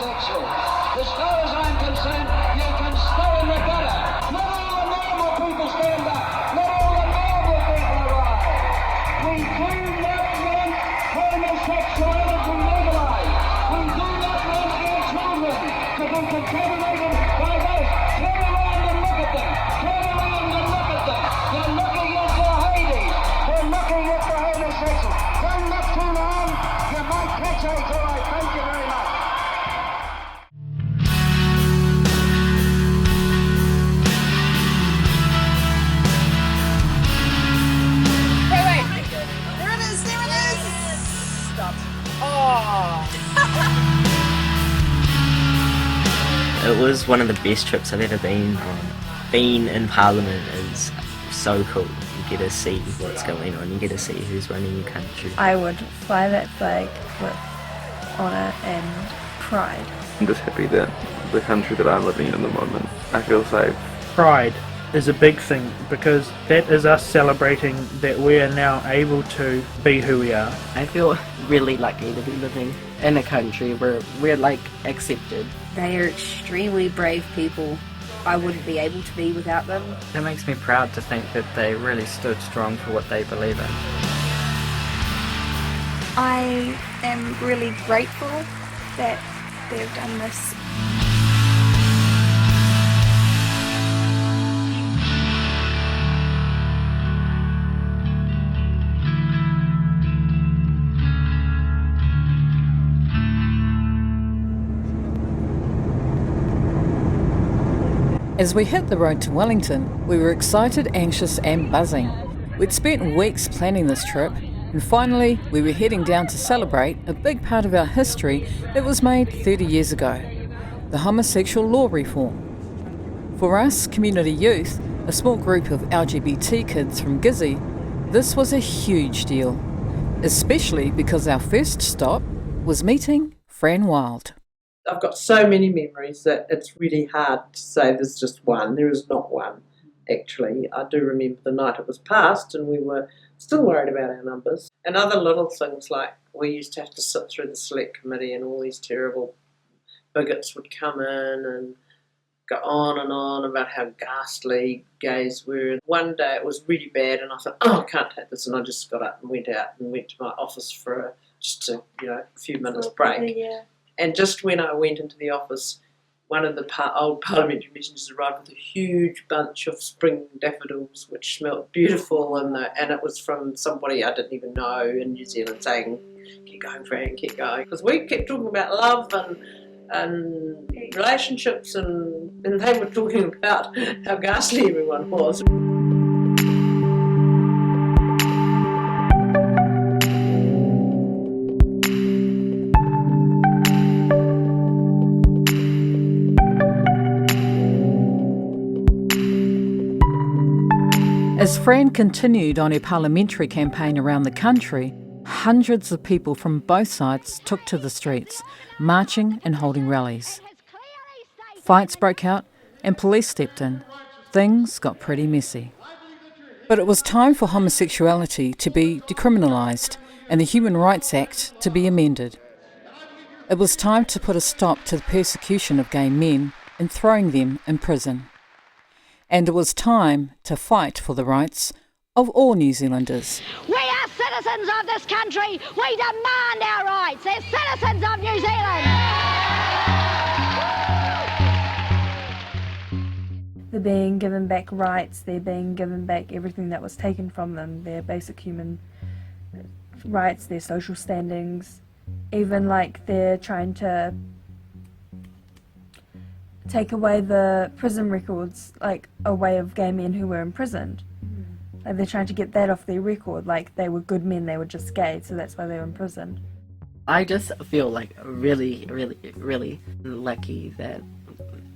homosexual. As far as I'm concerned, you can stay in the gutter. Let all the normal people stand up. Let all the normal people arrive. We do not want homosexuality legalized. We do not want our children to be contaminated by this. Turn around and look at them. Turn around and look at them. They're looking at the Hades. They're looking at the homosexual. Don't look too long. You might catch HLR. Thank you very much. It was one of the best trips I've ever been on. Being in Parliament is so cool. You get to see what's going on, you get to see who's running your country. I would fly that flag with honour and pride. I'm just happy that the country that I'm living in at the moment, I feel safe. Pride is a big thing because that is us celebrating that we are now able to be who we are. I feel really lucky to be living in a country where we're like accepted. They are extremely brave people. I wouldn't be able to be without them. It makes me proud to think that they really stood strong for what they believe in. I am really grateful that they've done this. As we hit the road to Wellington, we were excited, anxious and buzzing. We'd spent weeks planning this trip, and finally we were heading down to celebrate a big part of our history that was made 30 years ago, the Homosexual Law Reform. For us, community youth, a small group of LGBT kids from Gizzy, this was a huge deal, especially because our first stop was meeting Fran Wilde. I've got so many memories that it's really hard to say there's just one. There is not one, actually. I do remember the night it was passed and we were still worried about our numbers. And other little things like we used to have to sit through the select committee and all these terrible bigots would come in and go on about how ghastly gays were. One day it was really bad and I thought, I can't take this, and I just got up and went out and went to my office for a few minutes break. Yeah. And just when I went into the office, one of the old parliamentary messengers arrived with a huge bunch of spring daffodils, which smelled beautiful, and it was from somebody I didn't even know in New Zealand saying, "Keep going, Fran, keep going." Because we kept talking about love and relationships, and they were talking about how ghastly everyone was. As Fran continued on her parliamentary campaign around the country, hundreds of people from both sides took to the streets, marching and holding rallies. Fights broke out and police stepped in. Things got pretty messy. But it was time for homosexuality to be decriminalised and the Human Rights Act to be amended. It was time to put a stop to the persecution of gay men and throwing them in prison. And it was time to fight for the rights of all New Zealanders. We are citizens of this country. We demand our rights as citizens of New Zealand. They're being given back rights, they're being given back everything that was taken from them, their basic human rights, their social standings. Even like they're trying to take away the prison records, like away of gay men who were imprisoned. Like they're trying to get that off their record, like they were good men, they were just gay, so that's why they were imprisoned. I just feel like really, really, really lucky that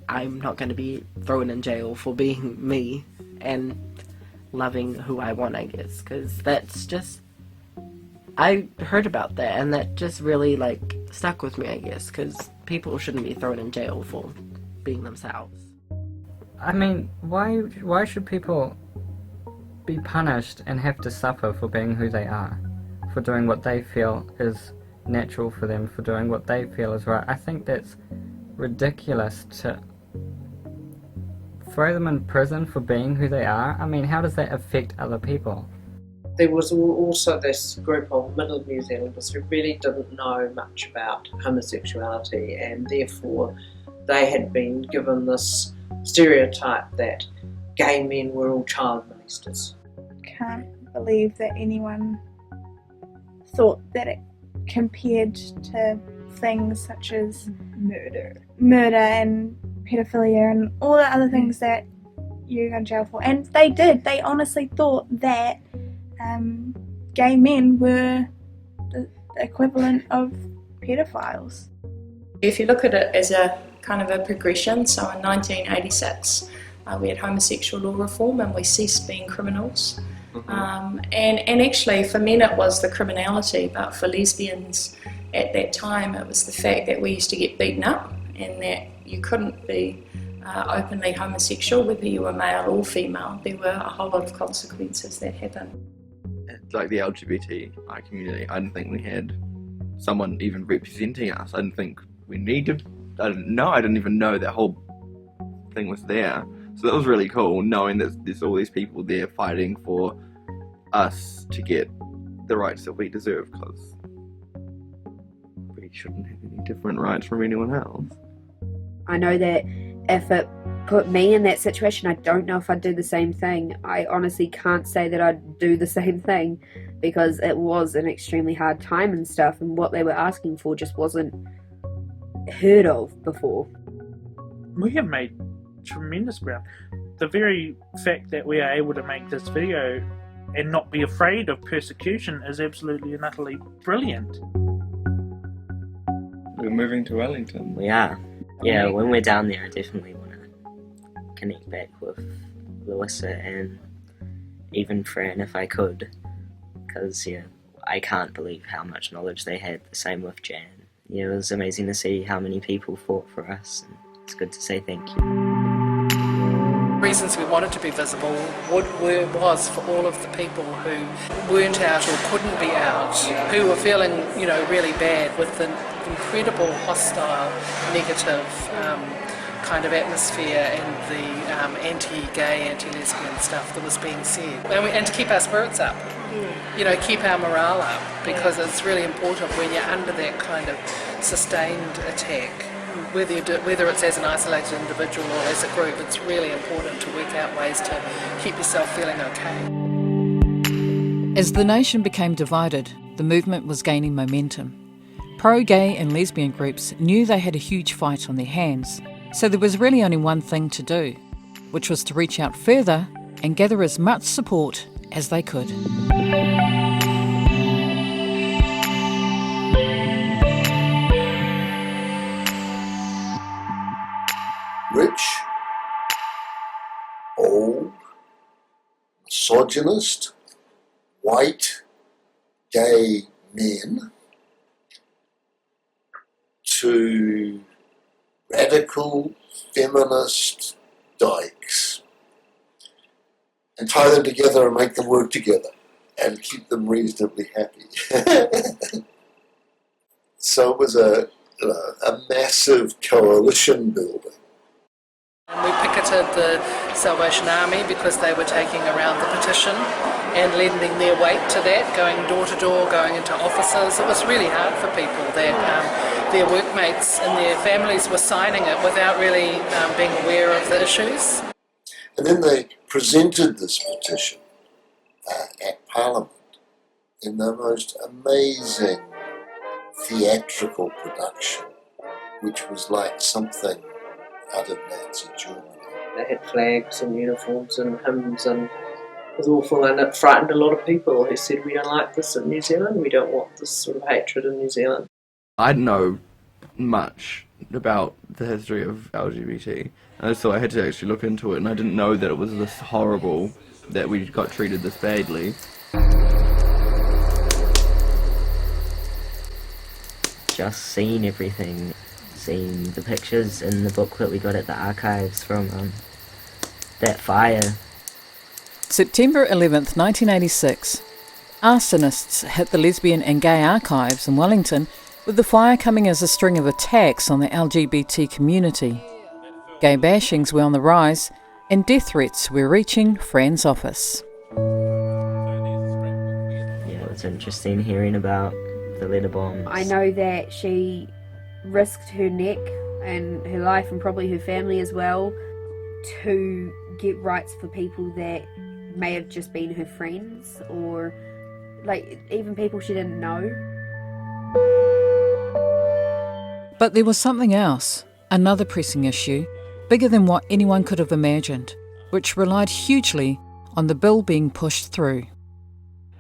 I'm not going to be thrown in jail for being me and loving who I want, I guess, because that's just, I heard about that and that just really like stuck with me, I guess, because people shouldn't be thrown in jail for being themselves. I mean, why should people be punished and have to suffer for being who they are, for doing what they feel is natural for them for doing what they feel is right. I think that's ridiculous to throw them in prison for being who they are. I mean, how does that affect other people? There was also this group of Middle New Zealanders who really didn't know much about homosexuality, and therefore they had been given this stereotype that gay men were all child molesters. Can't believe that anyone thought that it compared to things such as murder and pedophilia and all the other things that you go to jail for. And they did. They honestly thought that gay men were the equivalent of pedophiles. If you look at it as a kind of a progression, so in 1986 we had homosexual law reform and we ceased being criminals. And actually for men it was the criminality, but for lesbians at that time it was the fact that we used to get beaten up and that you couldn't be openly homosexual whether you were male or female. There were a whole lot of consequences that happened. Like the LGBTI community, I didn't think we had someone even representing us. I didn't think we needed, I didn't even know that whole thing was there. So that was really cool, knowing that there's all these people there fighting for us to get the rights that we deserve, because we shouldn't have any different rights from anyone else. I know that if it put me in that situation, I don't know if I'd do the same thing. I honestly can't say that I'd do the same thing, because it was an extremely hard time and stuff, and what they were asking for just wasn't heard of before. We have made tremendous ground. The very fact that we are able to make this video and not be afraid of persecution is absolutely and utterly brilliant. We're moving to Wellington. We are. Yeah, when we're down there I definitely want to connect back with Louisa and even Fran if I could, because I can't believe how much knowledge they had. The same with Jan. It was amazing to see how many people fought for us, and it's good to say thank you. Reasons we wanted to be visible was for all of the people who weren't out or couldn't be out, who were feeling, really bad with the incredible hostile, negative kind of atmosphere and the anti-gay, anti-lesbian stuff that was being said, and to keep our spirits up, keep our morale up, because it's really important when you're under that kind of sustained attack. Whether it's as an isolated individual or as a group, it's really important to work out ways to keep yourself feeling okay. As the nation became divided, the movement was gaining momentum. Pro-gay and lesbian groups knew they had a huge fight on their hands, so there was really only one thing to do, which was to reach out further and gather as much support as they could. Rich, old, misogynist, white, gay men to radical feminist dykes, and tie them together and make them work together and keep them reasonably happy. So it was a massive coalition building. And we picketed the Salvation Army because they were taking around the petition and lending their weight to that, going door to door, going into offices. It was really hard for people that their workmates and their families were signing it without really being aware of the issues. And then they presented this petition at Parliament in the most amazing theatrical production, which was like something out of Nazi Germany. They had flags and uniforms and hymns, and it was awful, and it frightened a lot of people who said, we don't like this in New Zealand, we don't want this sort of hatred in New Zealand. I didn't know much about the history of LGBT, and so I had to actually look into it, and I didn't know that it was this horrible, that we got treated this badly. Just seeing everything, seeing the pictures in the book that we got at the archives from that fire. September 11th, 1986. Arsonists hit the lesbian and gay archives in Wellington, with the fire coming as a string of attacks on the LGBT community. Gay bashings were on the rise, and death threats were reaching Fran's office. Yeah, it was interesting hearing about the letter bombs. I know that she risked her neck and her life and probably her family as well to get rights for people that may have just been her friends or like even people she didn't know. But there was something else, another pressing issue, bigger than what anyone could have imagined, which relied hugely on the bill being pushed through.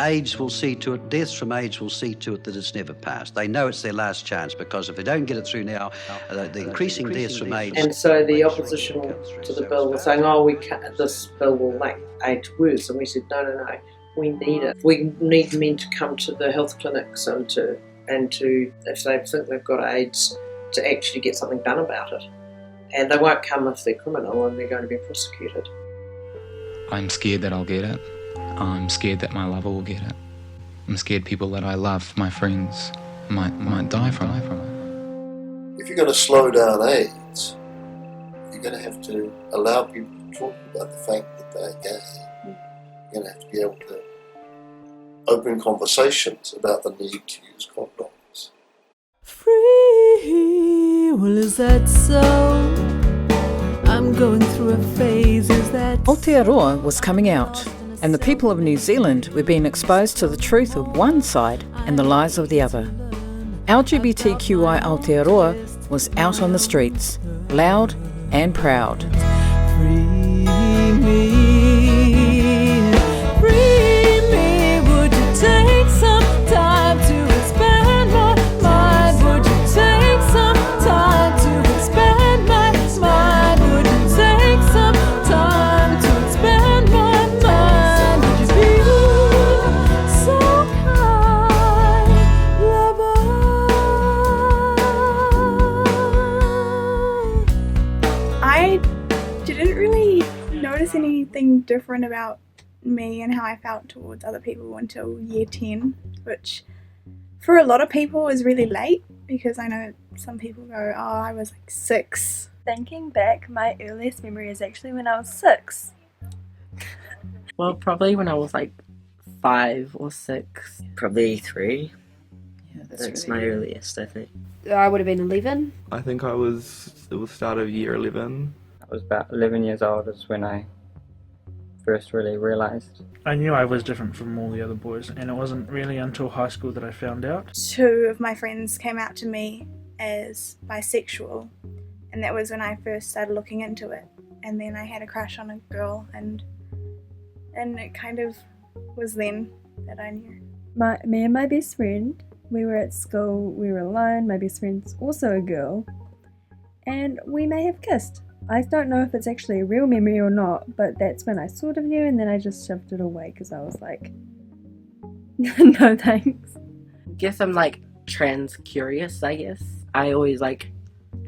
AIDS will see to it, deaths from AIDS will see to it that it's never passed. They know it's their last chance because if they don't get it through now, the increasing deaths from AIDS... And so the opposition to the bill was saying, oh, we can't, this bill will make AIDS worse. And we said, no, we need it. We need men to come to the health clinics and to if they think they've got AIDS, to actually get something done about it. And they won't come if they're criminal and they're going to be prosecuted. I'm scared that I'll get it. I'm scared that my lover will get it. I'm scared people that I love, my friends, might die from it. If you're going to slow down AIDS, you're going to have to allow people to talk about the fact that they're gay. You're going to have to be able to open conversations about the need to use condoms. Free, well, is that so? I'm going through a phase, is that Aotearoa was coming out, and the people of New Zealand were being exposed to the truth of one side and the lies of the other. LGBTQI Aotearoa was out on the streets, loud and proud. Free me, would you take some time to expand my mind? Would you take some time to expand my mind? Would you take some time to expand my mind? Would you be so kind, lover? I didn't really notice anything different about me and how I felt towards other people until year 10, which for a lot of people is really late because I know some people go, oh, I was like 6. Thinking back, my earliest memory is actually when I was 6. Well, probably when I was like 5 or 6. Probably 3. Yeah, That's my earliest, I think. I would have been 11. I think it was start of year 11. I was about 11 years old is when I first really realised. I knew I was different from all the other boys, and it wasn't really until high school that I found out. 2 of my friends came out to me as bisexual, and that was when I first started looking into it. And then I had a crush on a girl, and it kind of was then that I knew. Me and my best friend, we were at school, we were alone, my best friend's also a girl, and we may have kissed. I don't know if it's actually a real memory or not, but that's when I sort of knew, and then I just shoved it away because I was like, no thanks. Guess I'm like trans curious, I guess. I always like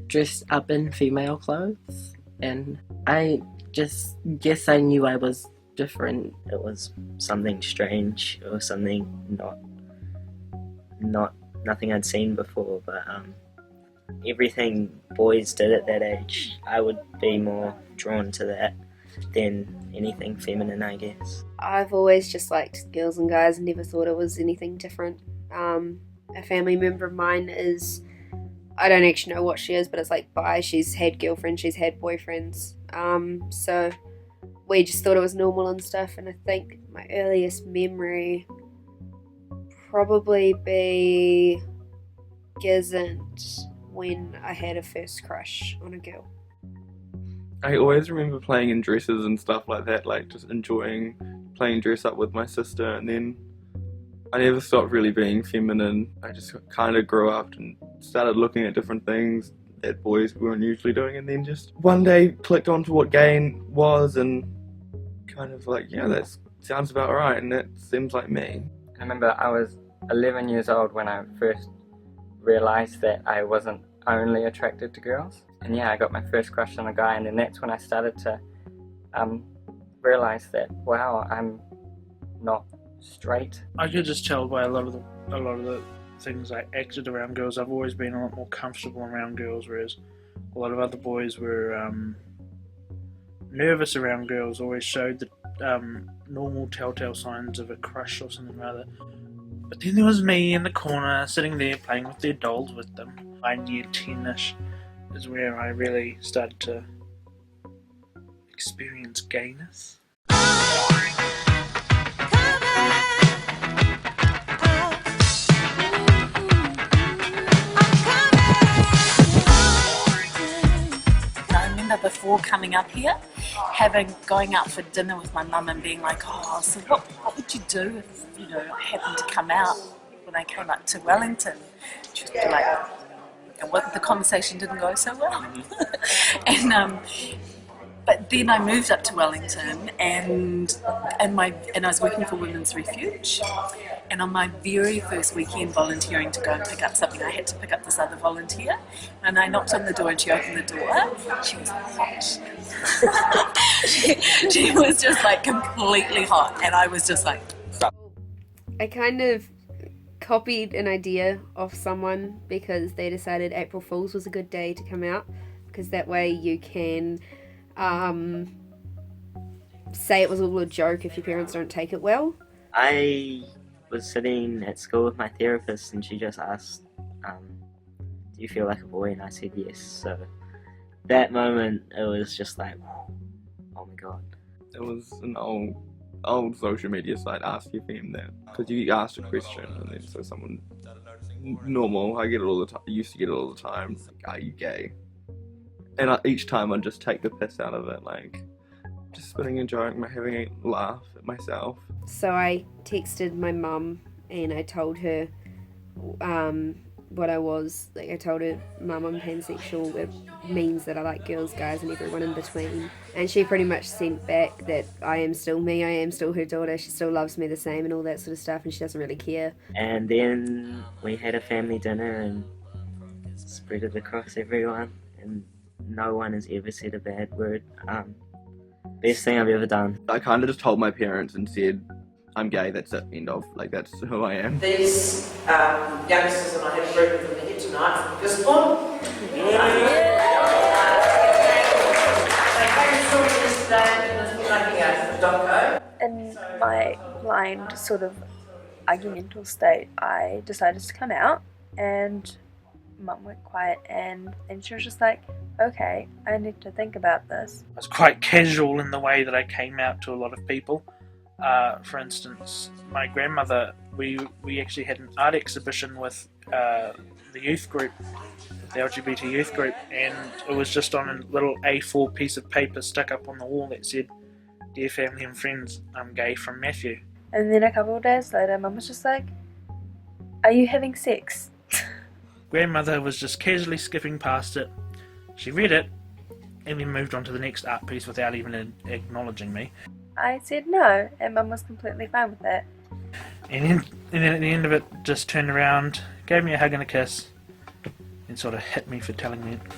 dressed up in female clothes, and I just guess I knew I was different. It was something strange or something nothing I'd seen before, but everything boys did at that age, I would be more drawn to that than anything feminine, I guess. I've always just liked girls and guys and never thought it was anything different. A family member of mine is, I don't actually know what she is, but it's like bi. She's had girlfriends, she's had boyfriends. So we just thought it was normal and stuff, and I think my earliest memory probably be Gisborne when I had a first crush on a girl. I always remember playing in dresses and stuff like that, like just enjoying playing dress up with my sister, and then I never stopped really being feminine. I just kind of grew up and started looking at different things that boys weren't usually doing, and then just one day clicked onto what gay was and kind of like, yeah, that sounds about right, and that seems like me. I remember I was 11 years old when I first realised that I wasn't only attracted to girls. And yeah, I got my first crush on a guy, and then that's when I started to realise that, wow, I'm not straight. I could just tell by a lot of the things I acted around girls. I've always been a lot more comfortable around girls, whereas a lot of other boys were nervous around girls. Always showed the normal telltale signs of a crush or something rather. But then there was me in the corner, sitting there playing with their dolls with them. By year 10ish is where I really started to experience gayness. I remember before coming up here, going out for dinner with my mum and being like, oh, so what would you do if, I happened to come out when I came up to Wellington? She would be like, and the conversation didn't go so well. But then I moved up to Wellington and I was working for Women's Refuge. And on my very first weekend volunteering to go and pick up something, I had to pick up this other volunteer. And I knocked on the door and she opened the door. She was hot. she was just like completely hot. And I was just like... I kind of copied an idea off someone because they decided April Fool's was a good day to come out. Because that way you can... say it was all a joke if your parents don't take it well. I was sitting at school with my therapist and she just asked, do you feel like a boy? And I said yes. So that moment, it was just like, oh my god. It was an old social media site, Ask Your Femme, that because you asked a question and then so someone normal, I get it all the time. I used to get it all the time. Like, are you gay? And each time I'd just take the piss out of it, like just spinning a joke, having a laugh at myself. So I texted my mum and I told her what I was. Like I told her, Mum, I'm pansexual. It means that I like girls, guys, and everyone in between. And she pretty much sent back that I am still me, I am still her daughter, she still loves me the same and all that sort of stuff, and she doesn't really care. And then we had a family dinner and spread it across everyone, and no one has ever said a bad word. Best thing I've ever done. I kind of just told my parents and said, I'm gay, that's it, end of. Like, that's who I am. These youngsters, and I have a group of them here tonight from Gisborne. In my blind sort of argumental state, I decided to come out, and Mum went quiet, and then she was just like, okay, I need to think about this. I was quite casual in the way that I came out to a lot of people. For instance, my grandmother, we actually had an art exhibition with the youth group, the LGBT youth group, and it was just on a little A4 piece of paper stuck up on the wall that said, Dear family and friends, I'm gay from Matthew. And then a couple of days later, Mum was just like, are you having sex? Grandmother was just casually skipping past it. She read it, and then moved on to the next art piece without even acknowledging me. I said no, and Mum was completely fine with that. And then at the end of it, just turned around, gave me a hug and a kiss, and sort of hit me for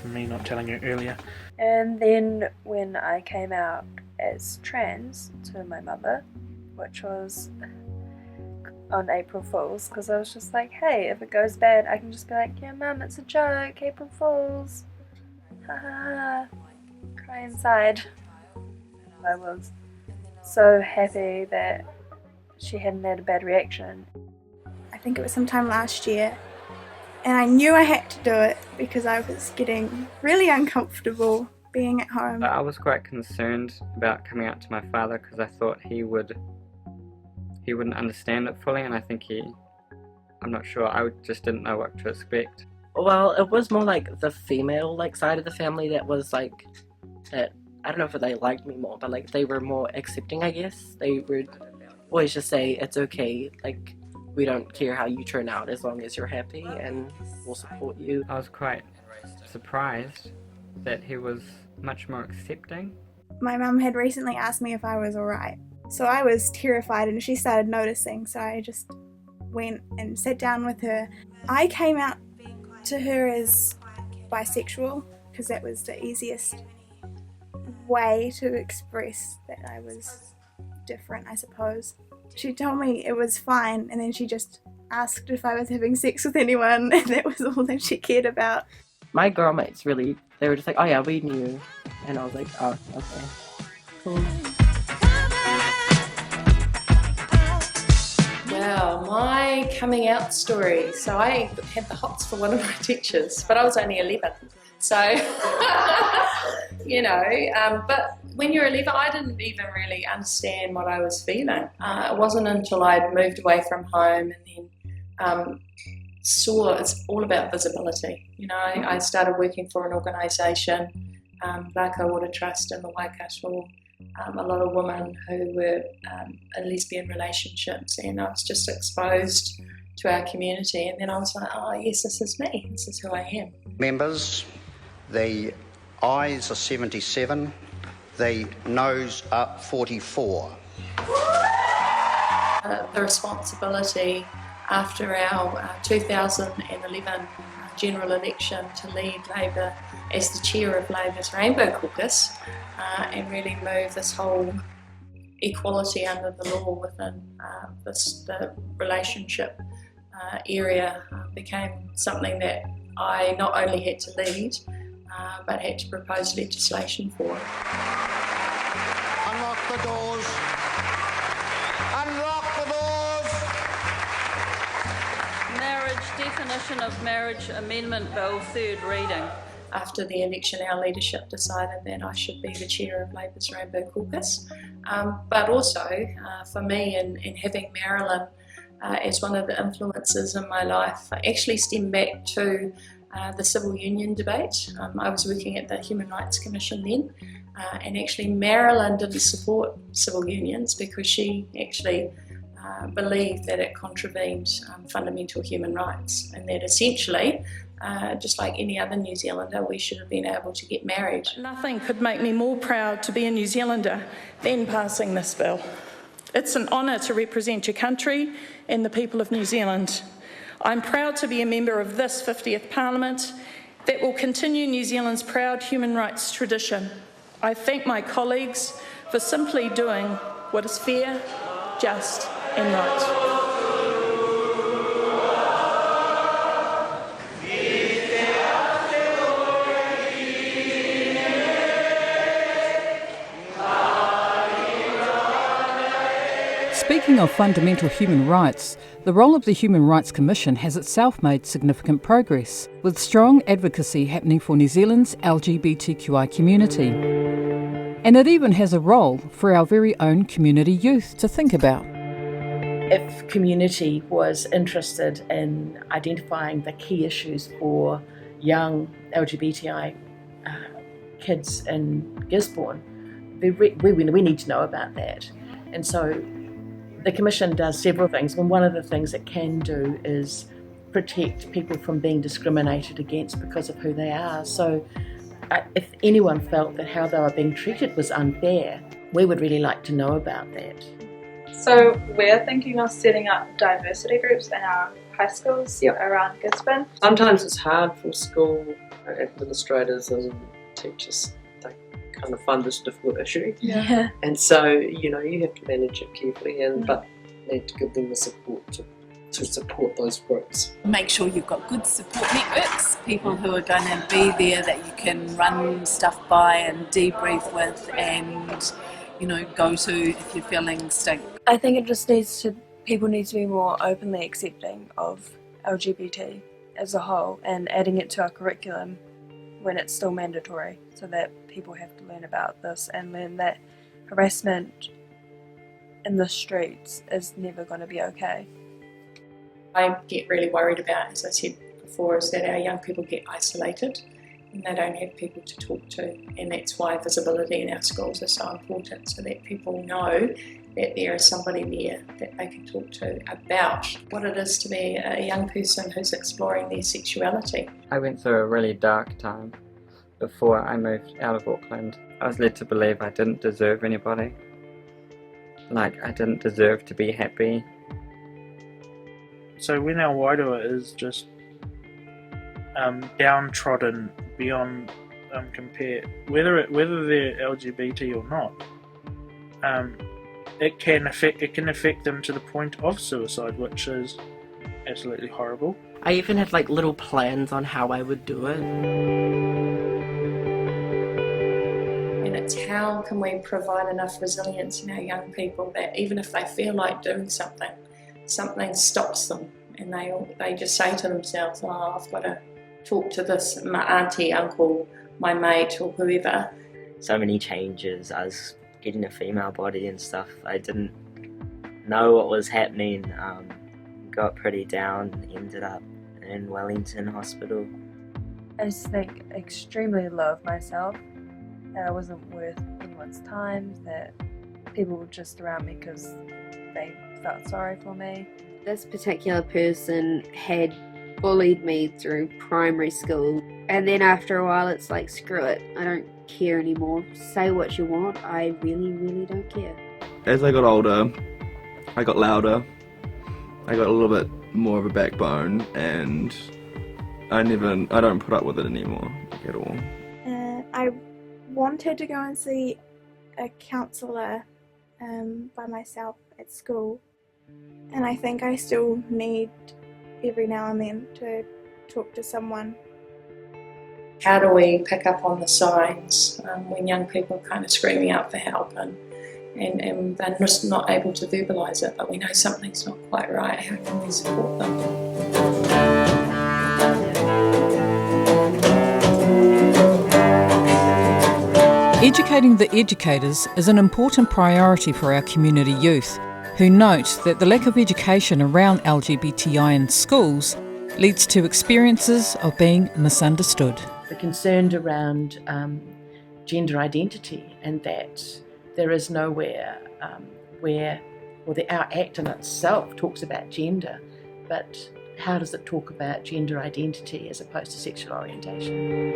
me not telling her earlier. And then when I came out as trans to my mother, which was on April Fool's, because I was just like, hey, if it goes bad, I can just be like, yeah, Mum, it's a joke, April Fool's. Ha ha ha. Cry inside. I was so happy that she hadn't had a bad reaction. I think it was sometime last year, and I knew I had to do it because I was getting really uncomfortable being at home. I was quite concerned about coming out to my father because I thought he wouldn't understand it fully, and I think I'm not sure, I just didn't know what to expect. Well, it was more like the female side of the family that was like that. I don't know if they liked me more, but they were more accepting, I guess. They would always just say, it's okay, we don't care how you turn out as long as you're happy and we'll support you. I was quite surprised that he was much more accepting. My mum had recently asked me if I was alright, so I was terrified and she started noticing, so I just went and sat down with her. I came out to her as bisexual because that was the easiest way to express that I was different, I suppose. She told me it was fine, and then she just asked if I was having sex with anyone, and that was all that she cared about. My girl mates really, they were just like, oh yeah, we knew. And I was like, oh, okay, cool. Wow, my coming out story. So I had the hots for one of my teachers, but I was only 11. So, but when you're 11, I didn't even really understand what I was feeling. It wasn't until I'd moved away from home and then saw it's all about visibility. I started working for an organisation, Black Water Trust in the Waikato, a lot of women who were in lesbian relationships, and I was just exposed to our community, and then I was like, oh yes, this is me, this is who I am. Members, the ayes are 77, the noes are 44. The responsibility after our 2011 general election to lead Labour as the chair of Labour's Rainbow Caucus and really move this whole equality under the law within the relationship area became something that I not only had to lead but had to propose legislation for. Unlock the doors. Unlock the doors. Marriage, definition of marriage amendment bill, third reading. After the election, our leadership decided that I should be the chair of Labour's Rainbow Caucus. But also, for me, in having Marilyn as one of the influences in my life, I actually stem back to the civil union debate. I was working at the Human Rights Commission then, and actually Marilyn didn't support civil unions because she actually believed that it contravened fundamental human rights, and that essentially, just like any other New Zealander, we should have been able to get married. Nothing could make me more proud to be a New Zealander than passing this bill. It's an honour to represent your country and the people of New Zealand. I'm proud to be a member of this 50th Parliament that will continue New Zealand's proud human rights tradition. I thank my colleagues for simply doing what is fair, just and right. Speaking of fundamental human rights, the role of the Human Rights Commission has itself made significant progress, with strong advocacy happening for New Zealand's LGBTQI community. And it even has a role for our very own community youth to think about. If community was interested in identifying the key issues for young LGBTI kids in Gisborne, we need to know about that. And so the Commission does several things, and one of the things it can do is protect people from being discriminated against because of who they are. So if anyone felt that how they were being treated was unfair, we would really like to know about that. So we're thinking of setting up diversity groups in our high schools around Gisborne. Sometimes it's hard for school administrators and teachers. They kind of find this a difficult issue. Yeah. And so, you have to manage it carefully, but need to give them the support to support those groups. Make sure you've got good support networks, people who are going to be there that you can run stuff by and debrief with and, go to if you're feeling stuck. I think people need to be more openly accepting of LGBT as a whole and adding it to our curriculum when it's still mandatory, so that people have to learn about this and learn that harassment in the streets is never going to be okay. I get really worried about, as I said before, is that our young people get isolated and they don't have people to talk to, and that's why visibility in our schools is so important, so that people know that there is somebody there that they can talk to about what it is to be a young person who's exploring their sexuality. I went through a really dark time before I moved out of Auckland. I was led to believe I didn't deserve anybody. Like, I didn't deserve to be happy. So when our wairua is just downtrodden beyond compare, whether they're LGBT or not, it can affect them to the point of suicide, which is absolutely horrible. I even had like little plans on how I would do it. And it's how can we provide enough resilience in our young people that even if they feel like doing something, something stops them, and they just say to themselves, oh, I've got to talk to this, my auntie, uncle, my mate, or whoever. So many changes. I was getting a female body and stuff. I didn't know what was happening. Got pretty down, ended up in Wellington Hospital. I just think extremely low of myself, that I wasn't worth anyone's time, that people were just around me because they felt sorry for me. This particular person had bullied me through primary school, and then after a while it's like, screw it, I don't care anymore. Say what you want, I really, really don't care. As I got older, I got louder. I got a little bit more of a backbone, and I don't put up with it anymore at all. I wanted to go and see a counsellor by myself at school, and I think I still need every now and then to talk to someone. How do we pick up on the signs when young people are kind of screaming out for help and they're just not able to verbalise it, but we know something's not quite right? How can we support them? Educating the educators is an important priority for our community youth, who note that the lack of education around LGBTI in schools leads to experiences of being misunderstood. We're concerned around gender identity, and that there is nowhere our Act in itself talks about gender, but how does it talk about gender identity as opposed to sexual orientation?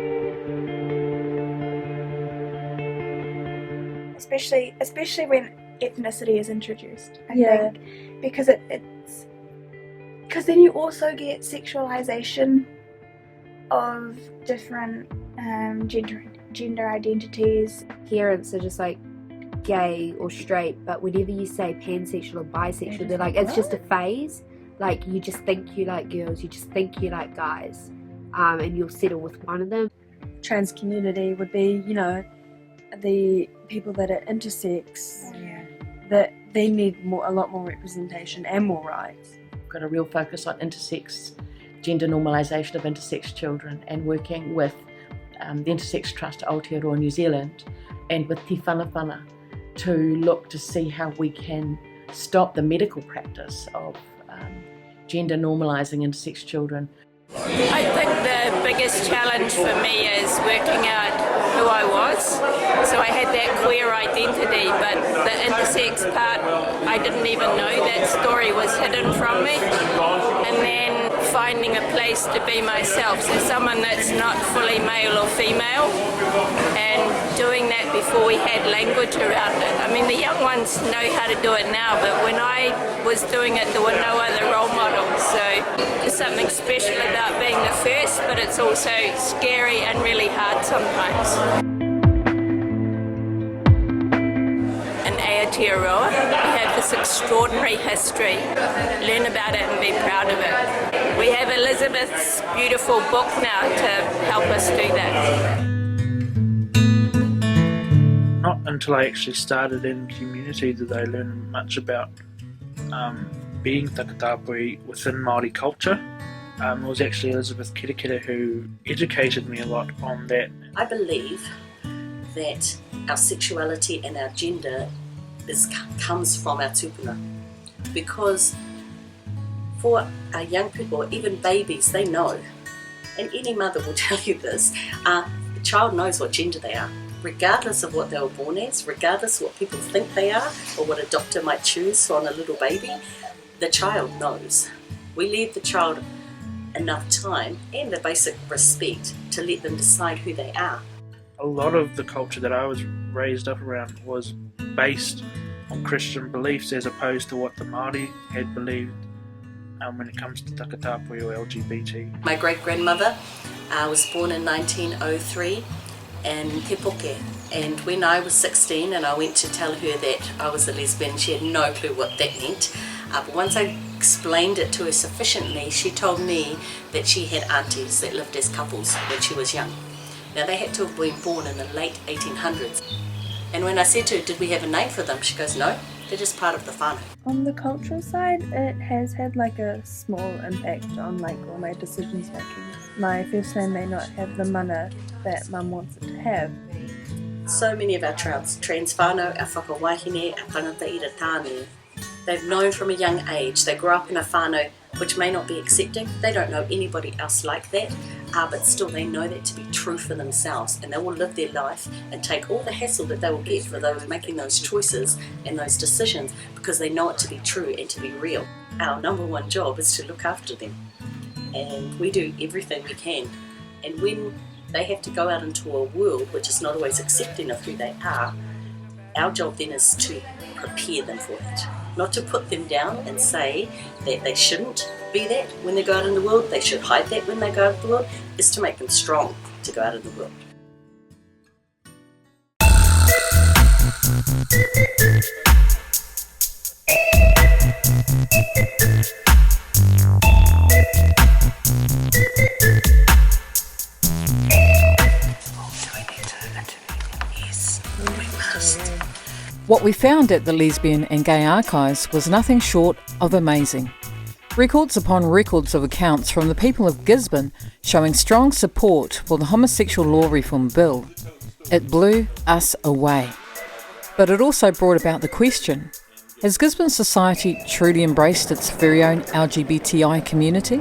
Especially when ethnicity is introduced, I think, because because then you also get sexualization of different gender identities. Parents are just like gay or straight, but whenever you say pansexual or bisexual, they're like, it's just a phase. Like, you just think you like girls, you just think you like guys, and you'll settle with one of them. Trans community would be, the people that are intersex, that they need a lot more representation and more rights. We've got a real focus on intersex, gender normalisation of intersex children, and working with the Intersex Trust Aotearoa New Zealand and with Te Whanawhana to look to see how we can stop the medical practice of gender normalising intersex children. I think the biggest challenge for me is working out who I was. So I had that queer identity, but the intersex part, I didn't even know that story was hidden from me. And then finding a place to be myself, so someone that's not fully male or female, and doing that before we had language around it. I mean, the young ones know how to do it now, but when I was doing it, there were no other role models. So there's something special about being the first, but it's also scary and really hard sometimes. In Aotearoa, we have this extraordinary history. Learn about it and be proud of it. We have Elizabeth's beautiful book now to help us do that. Not until I actually started in community did I learn much about being takatapui within Māori culture. It was actually Elizabeth Kerekere who educated me a lot on that. I believe that our sexuality and our gender comes from our tupuna, because for our young people, even babies, they know, and any mother will tell you this, the child knows what gender they are, regardless of what they were born as, regardless of what people think they are or what a doctor might choose on a little baby. The child knows. We leave the child enough time and the basic respect to let them decide who they are. A lot of the culture that I was raised up around was based on Christian beliefs as opposed to what the Māori had believed when it comes to takatapui or LGBT. My great-grandmother was born in 1903, and Te Poke. And when I was 16 and I went to tell her that I was a lesbian, she had no clue what that meant. But once I explained it to her sufficiently, she told me that she had aunties that lived as couples when she was young. Now they had to have been born in the late 1800s. And when I said to her, did we have a name for them? She goes, no, they're just part of the whānau. On the cultural side, it has had like a small impact on like all my decisions making. My first name may not have the mana that mum wants it to have. So many of our trans whānau, our whakawahine, our tangata ira tāne, they've known from a young age, they grew up in a whānau which may not be accepting, they don't know anybody else like that, but still they know that to be true for themselves, and they will live their life and take all the hassle that they will get for those making those choices and those decisions because they know it to be true and to be real. Our number one job is to look after them, and we do everything we can. And when they have to go out into a world which is not always accepting of who they are, our job then is to prepare them for it. Not to put them down and say that they shouldn't be that when they go out in the world, they should hide that when they go out in the world, is to make them strong to go out in the world. What we found at the Lesbian and Gay Archives was nothing short of amazing. Records upon records of accounts from the people of Gisborne showing strong support for the Homosexual Law Reform Bill. It blew us away. But it also brought about the question, has Gisborne society truly embraced its very own LGBTI community?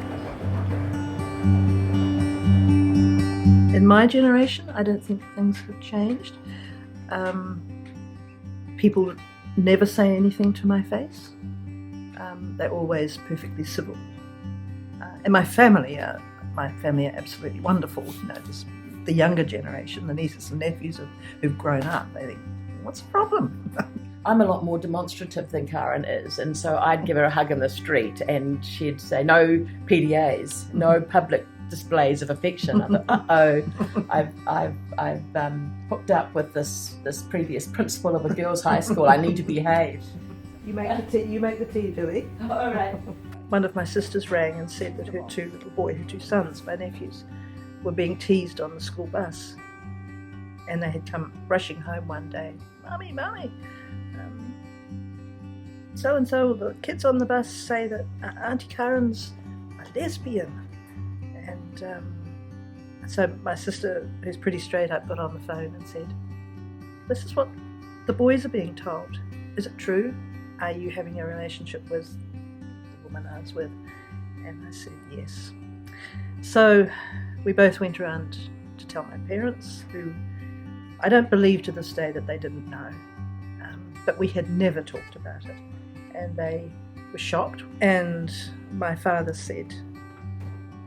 In my generation, I don't think things have changed. People never say anything to my face. They're always perfectly civil. And my family are absolutely wonderful. You know, just the younger generation, the nieces and nephews who've grown up, they think, what's the problem? I'm a lot more demonstrative than Karen is, and so I'd give her a hug in the street and she'd say, no PDAs, no public displays of affection. I thought, I've hooked up with this previous principal of a girls' high school. I need to behave. You make the tea, Louie. All right. One of my sisters rang and said that her two sons, my nephews, were being teased on the school bus, and they had come rushing home one day. Mummy, so and so, the kids on the bus say that Auntie Karen's a lesbian. And so my sister, who's pretty straight up, got on the phone and said, this is what the boys are being told. Is it true? Are you having a relationship with the woman I was with? And I said, yes. So we both went around to tell my parents, who I don't believe to this day that they didn't know. But we had never talked about it. And they were shocked. And my father said,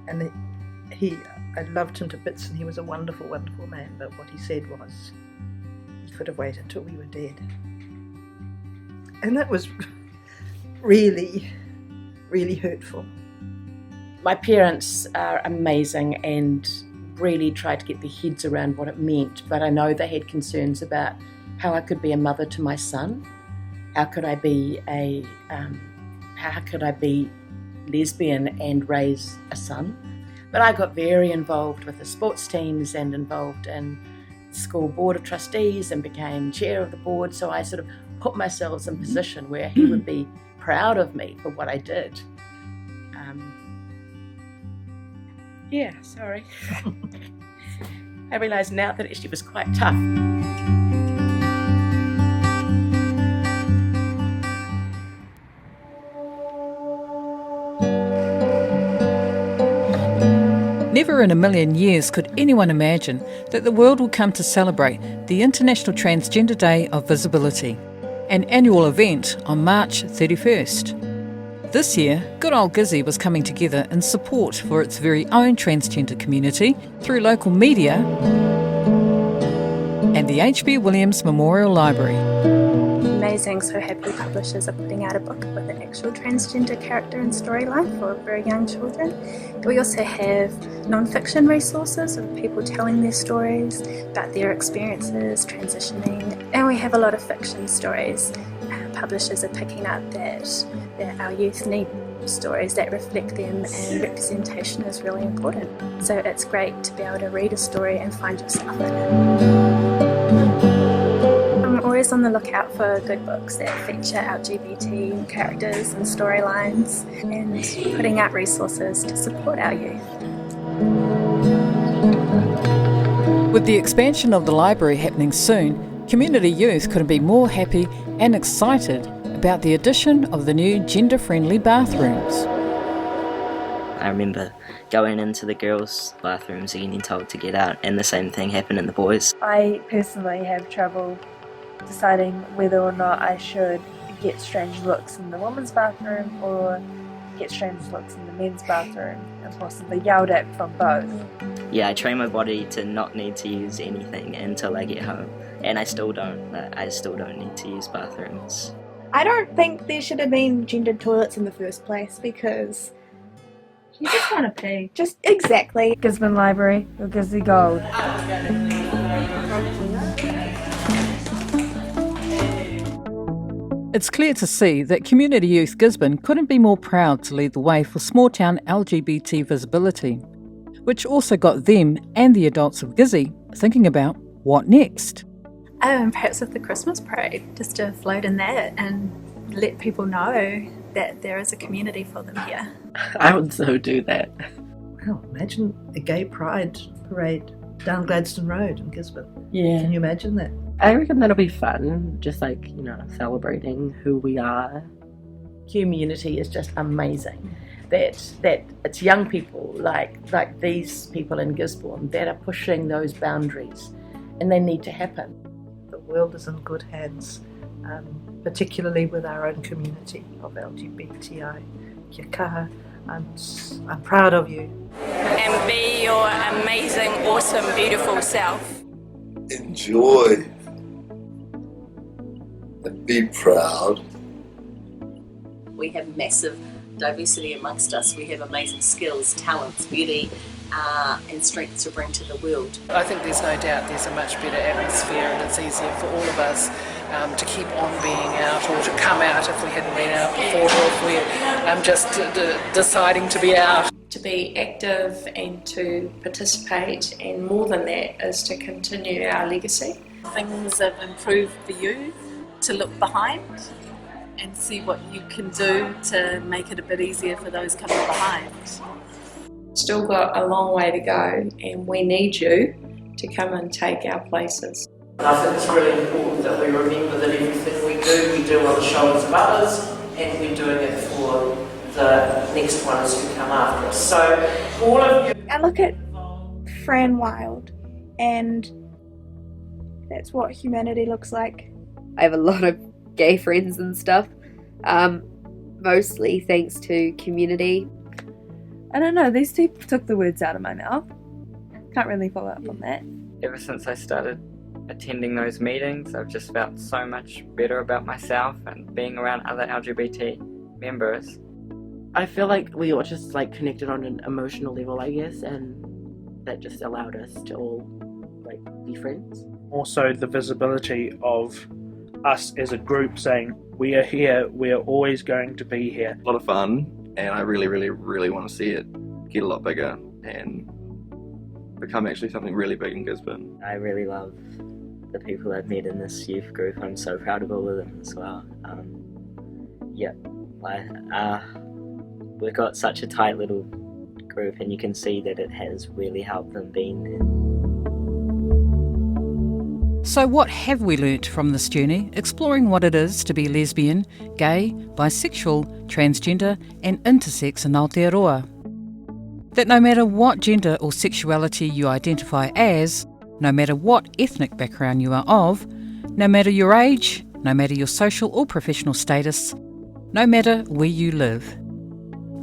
and I loved him to bits, and he was a wonderful, wonderful man, but what he said was, he could have waited until we were dead. And that was really, really hurtful. My parents are amazing and really tried to get their heads around what it meant, but I know they had concerns about how I could be a mother to my son. How could I be lesbian and raise a son? But I got very involved with the sports teams and involved in school board of trustees and became chair of the board, so I sort of put myself in a position where he would be proud of me for what I did. Sorry. I realise now that it actually was quite tough. Never in a million years could anyone imagine that the world would come to celebrate the International Transgender Day of Visibility, an annual event on March 31st. This year, good old Gizzy was coming together in support for its very own transgender community through local media and the H.B. Williams Memorial Library. Amazing, so happy publishers are putting out a book with an actual transgender character and storyline for very young children. We also have non-fiction resources of people telling their stories about their experiences transitioning, and we have a lot of fiction stories. Publishers are picking up that our youth need stories that reflect them, and representation is really important. So it's great to be able to read a story and find yourself in it. I'm always on the lookout for good books that feature LGBT characters and storylines, and putting out resources to support our youth. With the expansion of the library happening soon, community youth couldn't be more happy and excited about the addition of the new gender-friendly bathrooms. I remember going into the girls' bathrooms and getting told to get out, and the same thing happened in the boys'. I personally have trouble deciding whether or not I should get strange looks in the women's bathroom or get strange looks in the men's bathroom, and possibly yelled at from both. Yeah, I train my body to not need to use anything until I get home, and I still don't need to use bathrooms. I don't think there should have been gendered toilets in the first place, because you just want to pee. Just exactly. Gisborne Library, your Gizzy Gold. It's clear to see that Community Youth Gisborne couldn't be more proud to lead the way for small-town LGBT visibility, which also got them and the adults of Gizzy thinking about what next. And perhaps with the Christmas parade, just to float in that and let people know that there is a community for them here. I would so do that. Well, imagine a gay pride parade down Gladstone Road in Gisborne. Yeah. Can you imagine that? I reckon that'll be fun, just like, celebrating who we are. Community is just amazing. That it's young people like these people in Gisborne that are pushing those boundaries, and they need to happen. The world is in good hands, particularly with our own community of LGBTI. Kia kaha. I'm proud of you. And be your amazing, awesome, beautiful self. Enjoy and be proud. We have massive diversity amongst us. We have amazing skills, talents, beauty, and strengths to bring to the world. I think there's no doubt there's a much better atmosphere, and it's easier for all of us to keep on being out, or to come out if we hadn't been out before, or if we're just deciding to be out. To be active and to participate, and more than that is to continue our legacy. Things have improved for you to look behind and see what you can do to make it a bit easier for those coming behind. Still got a long way to go, and we need you to come and take our places. I think it's really important that we remember that everything we do on the shoulders of others, and we're doing it for the next ones who come after us. So all of you... I look at Fran Wilde, and that's what humanity looks like. I have a lot of gay friends and stuff, mostly thanks to community. I don't know, these two took the words out of my mouth. Can't really follow up on that. Ever since I started attending those meetings, I've just felt so much better about myself and being around other LGBT members. I feel like we were just connected on an emotional level, I guess, and that just allowed us to all be friends. Also, the visibility of us as a group saying, we are here, we are always going to be here. A lot of fun, and I really, really, really want to see it get a lot bigger and become actually something really big in Gisborne. I really love the people I've met in this youth group. I'm so proud of all of them as well. We've got such a tight little group, and you can see that it has really helped them being there. So what have we learnt from this journey, exploring what it is to be lesbian, gay, bisexual, transgender and intersex in Aotearoa? That no matter what gender or sexuality you identify as, no matter what ethnic background you are of, no matter your age, no matter your social or professional status, no matter where you live,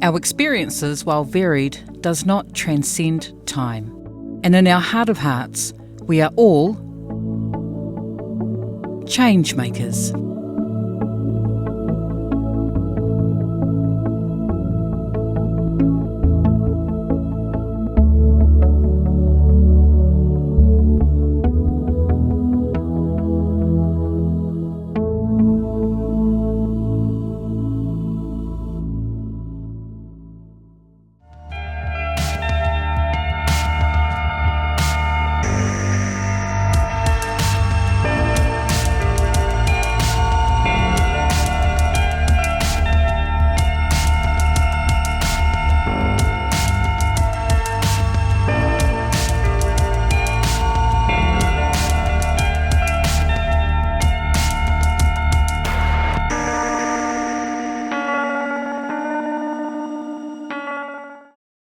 our experiences, while varied, does not transcend time. And in our heart of hearts, we are all change makers.